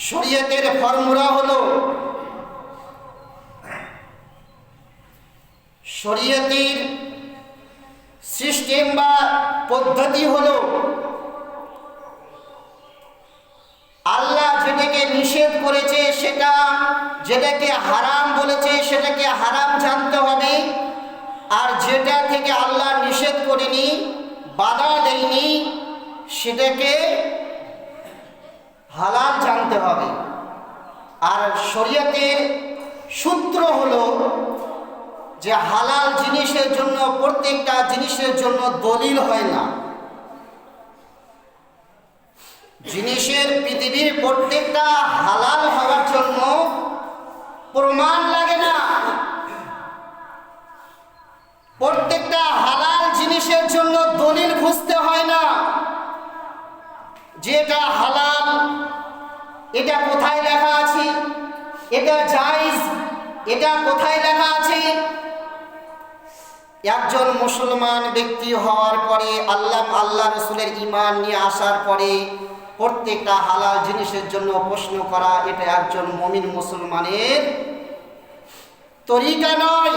শরীয়তের ফর্মুলা হলো, শরীয়তের সিস্টেম বা পদ্ধতি হলো, আল্লাহ যেটাকে নিষেধ করেছে সেটা, যেটাকে হারাম বলেছে সেটাকে হারাম জানতে হবে, আর যেটা থেকে আল্লাহ নিষেধ করেনি, বাধা দেয়নি, সেটাকে হালাল জানতে হবে। আর শরীয়তের সূত্র হলো যে হালাল জিনিসের জন্য, প্রত্যেকটা জিনিসের জন্য দলিল হয় না। জিনিসের পৃথিবীর প্রত্যেকটা হালাল হওয়ার জন্য প্রমাণ লাগে না। প্রত্যেকটা হালাল জিনিসের জন্য দলিল খুঁজতে হয় না। যেটা হালাল এটা কোথায় লেখা আছে, এটা জায়েজ এটা কোথায় লেখা আছে। একজন মুসলমান ব্যক্তি হওয়ার পরে, আল্লাহ রসুলের ঈমান নিয়ে আসার পরে প্রত্যেকটা হালাল জিনিসের জন্য প্রশ্ন করা, এটা একজন মুমিন মুসলমানের তরিকা নয়।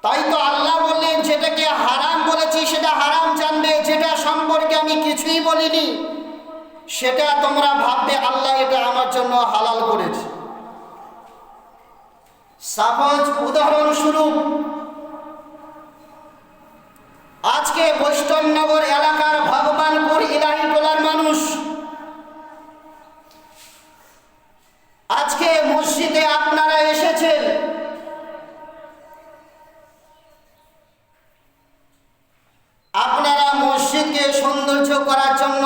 তাই তো আল্লাহ বললেন, যেটাকে হারাম বলেছি সেটা হারাম জানবে, যেটা সম্পর্কে আমি কিছুই বলিনি সেটা তোমরা ভাববে আল্লাহ এটা আমার জন্য হালাল করেছে। সাপোজ, উদাহরণস্বরূপ, আজকে বৈষ্ণবনগর এলাকার ভগবানপুর ইলাহিটোলার মানুষ আজকে মসজিদে আপনারা এসেছেন, আপনারা মসজিদকে সৌন্দর্য করার জন্য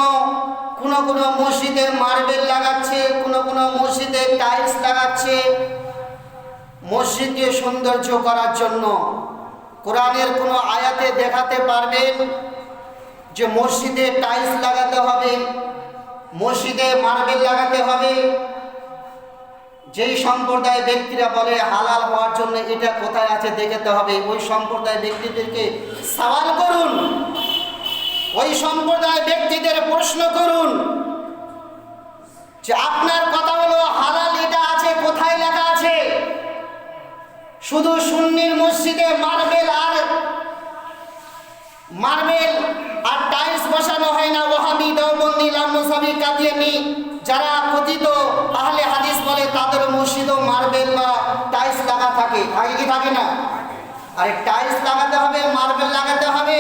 কোনো কোনো মসজিদে মার্বেল লাগাচ্ছে, কোনো কোনো মসজিদে টাইলস লাগাচ্ছে। মসজিদকে সৌন্দর্য করার জন্য কোরআনের কোনো আয়াতে দেখাতে পারবেন যে মসজিদে টাইলস লাগাতে হবে, মসজিদে মার্বেল লাগাতে হবে? যেই সম্প্রদায় ব্যক্তিরা বলে হালাল হওয়ার জন্য এটা কোথায় আছে দেখাতে হবে, ওই সম্প্রদায় ব্যক্তিদেরকে সওয়াল করুন, ওই সম্প্রদায় ব্যক্তিদের প্রশ্ন করুন যে আপনার কথা হলো হালাল এটা আছে, কোথায় লেখা আছে? শুধু সুন্নির মসজিদে মার্বেল আর টাইলস বসানো হয় না। ওয়াহাবি, দেওবন্দি, লামসাবি, কাদিয়ানি যারা কথিত আহলে হাদিস বলে তাদের মসজিদও মার্বেল বা টাইলস লাগা থাকে, আগে কি থাকে না? আরে টাইলস লাগাতে হবে, মার্বেল লাগাতে হবে,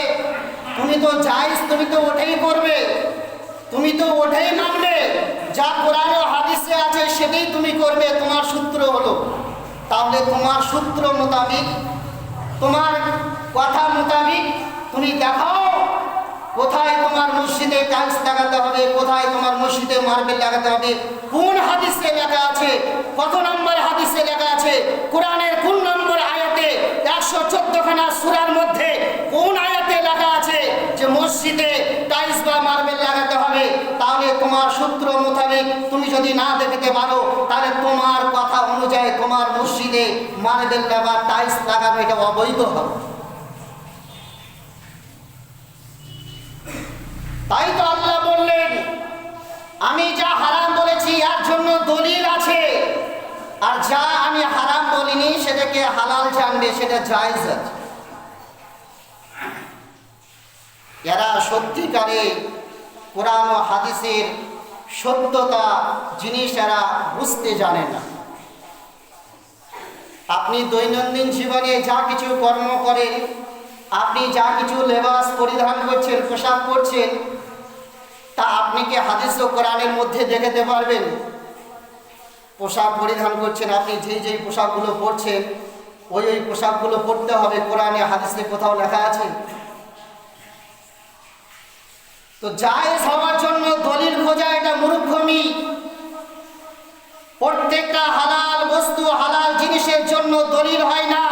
তুমি তো জায়েজ, তুমি তো ওটাই করবে, তুমি তো ওটাই মানবে, যা কোরআন ও হাদিসে আছে সেটাই তুমি করবে, তোমার সূত্র হলো। তাহলে তোমার সূত্র মোতাবিক, তোমার কথা মোতাবিক তুমি দেখাও কোথায় তোমার মসজিদে টাইলস লাগাতে হবে, কোথায় তোমার মসজিদে মার্বেল লাগাতে হবে। কোন হাদিসে লেখা আছে, কত নম্বর হাদিসে লেখা আছে, কোরআনের কোন নম্বর আয়াতে, 114খানা সূরার মধ্যে কোন আয়াতে লেখা আছে যে মসজিদে টাইলস বা মার্বেল লাগাতে হবে? তাহলে তোমার সূত্র মোতাবেক তুমি যদি না দেখতে পারো, তাহলে তোমার কথা অনুযায়ী তোমার মসজিদে মার্বেল বা টাইলস লাগানো এটা অবৈধ হবে। তাই তো আল্লাহ বললেন, আমি যা হারাম বলেছি এর জন্য দলিল আছে, আর যা আমি হারাম বলিনি সেটাকে হালাল জানবে, সেটা জায়েজ আছে। এরা সত্যিকারে কোরআন ও হাদিসের সত্যতা জিনিস এরা বুঝতে জানে না। আপনি দৈনন্দিন জীবনে যা কিছু কর্ম করেন, আপনি যা কিছু লেবাস পরিধান করছেন, পোশাক পরছেন, তা আপনি কি হাদিস ও কোরআনের মধ্যে দেখাতে পারবেন? পোশাক পরিধান করছেন, আপনি যেই পোশাকগুলো পরছেন ওই পোশাকগুলো পরতে হবে, কোরআনে হাদিসে কোথাও লেখা আছে? তো জায়েজ হওয়ার জন্য দলিল খোঁজা এটা মূর্খমি। প্রত্যেকটা হালাল বস্তু, হালাল জিনিসের জন্য দলিল হয় না।